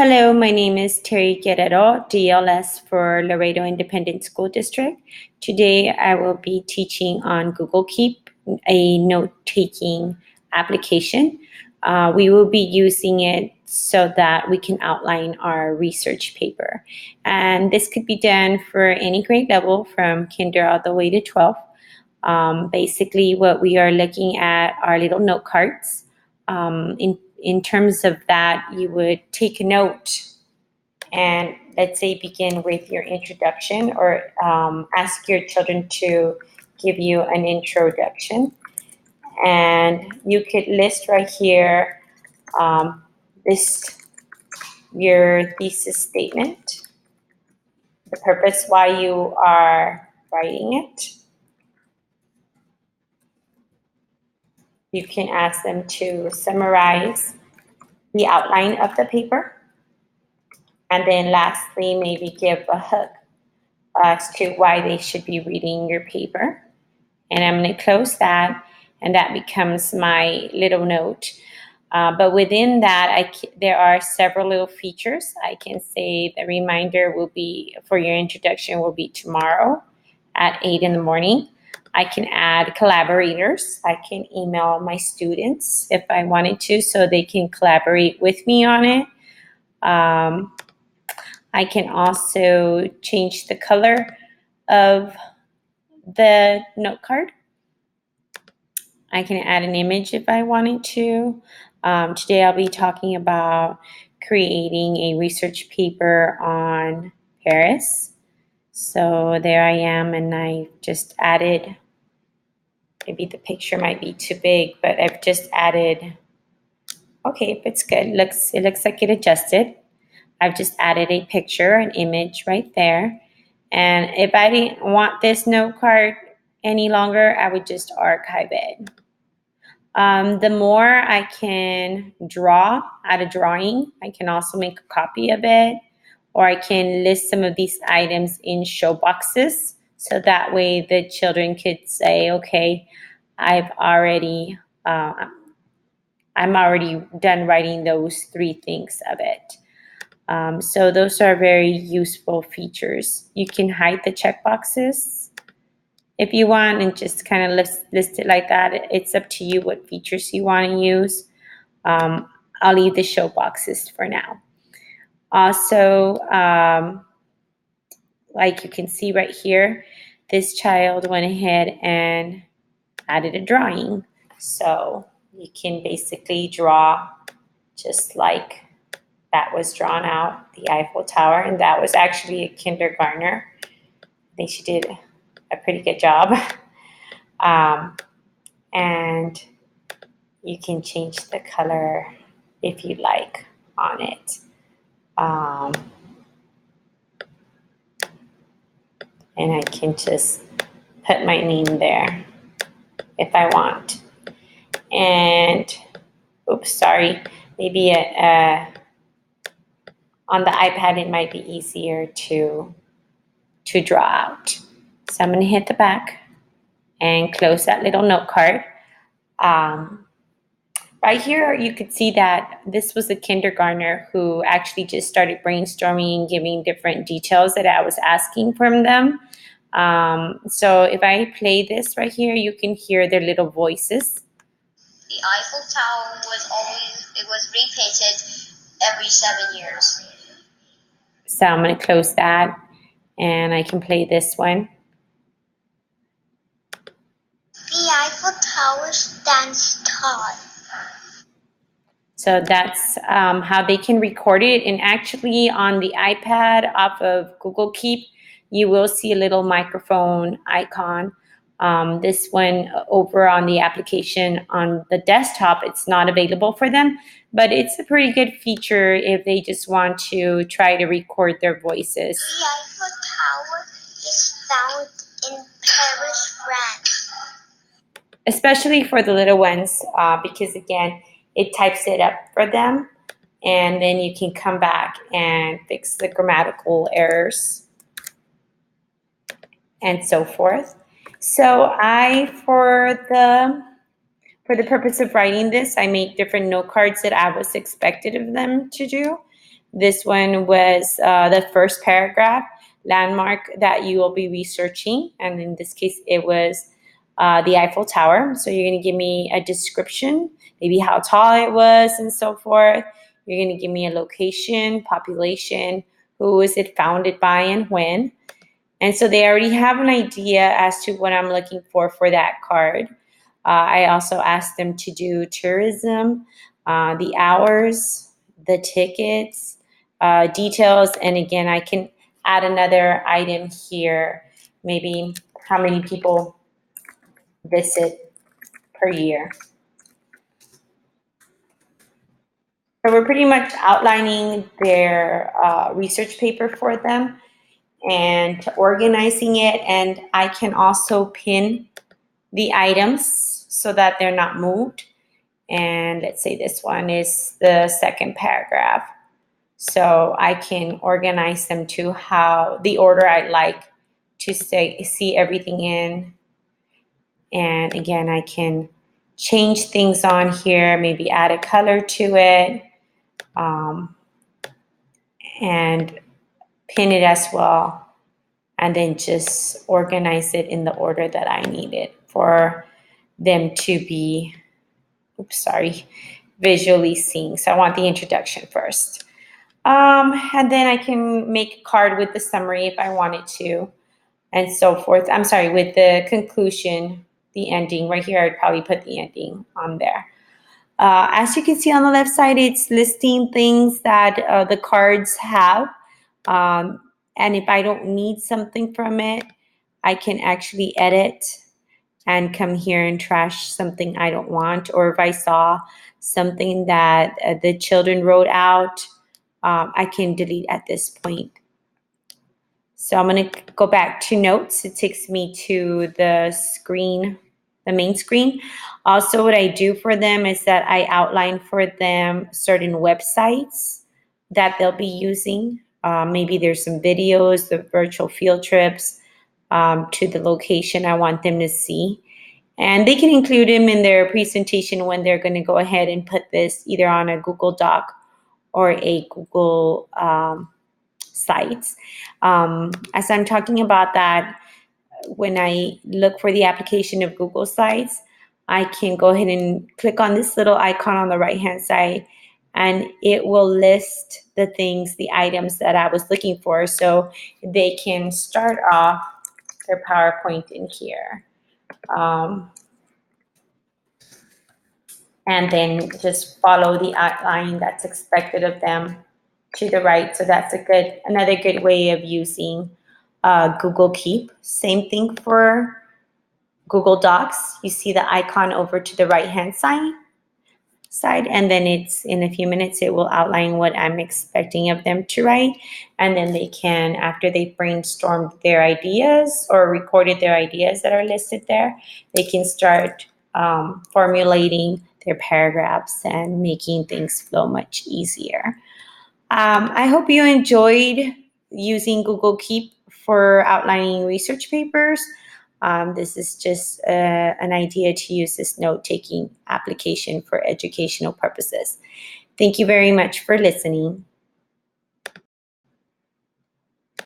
Hello, my name is Terry Guerrero, DLS for Laredo Independent School District. Today I will be teaching on Google Keep, a note-taking application. We will be using it so that we can outline our research paper. And this could be done for any grade level from kinder all the way to 12. Basically, what we are looking at are little note cards. In terms of that, you would take a note and let's say begin with your introduction or ask your children to give you an introduction. And you could list right here, list your thesis statement, the purpose why you are writing it. You can ask them to summarize the outline of the paper. And then lastly, maybe give a hook as to why they should be reading your paper. And I'm going to close that, and that becomes my little note. But within that, there are several little features. I can say the reminder will be, for your introduction, will be tomorrow at 8 in the morning. I can add collaborators. I can email my students if I wanted to, so they can collaborate with me on it. I can also change the color of the note card. I can add an image if I wanted to. Today I'll be talking about creating a research paper on Paris. So there I am, and I just added, maybe the picture might be too big, but I've just added, okay, it's good. It looks like it adjusted. I've just added a picture, an image right there. And if I didn't want this note card any longer, I would just archive it. The more I can draw out a drawing, I can also make a copy of it, or I can list some of these items in show boxes. So that way the children could say, okay, I'm already done writing those 3 things of it. So those are very useful features. You can hide the checkboxes if you want and just kind of list it like that. It's up to you what features you want to use. I'll leave the show boxes for now. Also, like you can see right here, this child went ahead and added a drawing. So you can basically draw just like that was drawn out, the Eiffel Tower, and that was actually a kindergartner. I think she did a pretty good job. And you can change the color if you like on it. And I can just put my name there if I want. And, oops, sorry, maybe on the iPad, it might be easier to draw out. So I'm going to hit the back and close that little note card. Right here, you could see that this was a kindergartner who actually just started brainstorming and giving different details that I was asking from them. So if I play this right here, you can hear their little voices. The Eiffel Tower was repainted every 7 years. So I'm going to close that, and I can play this one. The Eiffel Tower stands tall. So that's how they can record it. And actually on the iPad off of Google Keep, you will see a little microphone icon. This one over on the application on the desktop, it's not available for them, but it's a pretty good feature if they just want to try to record their voices. The Eiffel Tower is found in Paris, France. Especially for the little ones, because again, it types it up for them, and then you can come back and fix the grammatical errors and so forth. So for the purpose of writing this, I made different note cards that I was expected of them to do. This one was the first paragraph, landmark that you will be researching. And in this case, it was the Eiffel Tower. So you're going to give me a description, maybe how tall it was and so forth. You're going to give me a location, population, who was it founded by and when. And so they already have an idea as to what I'm looking for that card. I also asked them to do tourism, the hours, the tickets, details. And again, I can add another item here, maybe how many people visit per year. So we're pretty much outlining their research paper for them and organizing it. And I can also pin the items so that they're not moved. And let's say this one is the second paragraph. So I can organize them to how the order I'd like to see everything in. And again, I can change things on here, maybe add a color to it, and pin it as well. And then just organize it in the order that I need it for them to be, visually seen. So I want the introduction first. And then I can make a card with the summary if I wanted to, and so forth. With the conclusion, the ending. Right here, I'd probably put the ending on there. As you can see on the left side, it's listing things that the cards have. And if I don't need something from it, I can actually edit and come here and trash something I don't want. Or if I saw something that the children wrote out, I can delete at this point. So I'm going to go back to notes. It takes me to the screen, the main screen. Also, what I do for them is that I outline for them certain websites that they'll be using. Maybe there's some videos, the virtual field trips to the location I want them to see. And they can include them in their presentation when they're going to go ahead and put this either on a Google Doc or a Google Sites. As I'm talking about that, when I look for the application of Google Sites, I can go ahead and click on this little icon on the right-hand side, and it will list the things, the items that I was looking for. So they can start off their PowerPoint in here. And then just follow the outline that's expected of them to the right. So that's another good way of using Google Keep. Same thing for Google Docs. You see the icon over to the right-hand side, and then it's in a few minutes, it will outline what I'm expecting of them to write. And then they can, after they've brainstormed their ideas or recorded their ideas that are listed there, they can start formulating their paragraphs and making things flow much easier. I hope you enjoyed using Google Keep for outlining research papers. This is just an idea to use this note-taking application for educational purposes. Thank you very much for listening.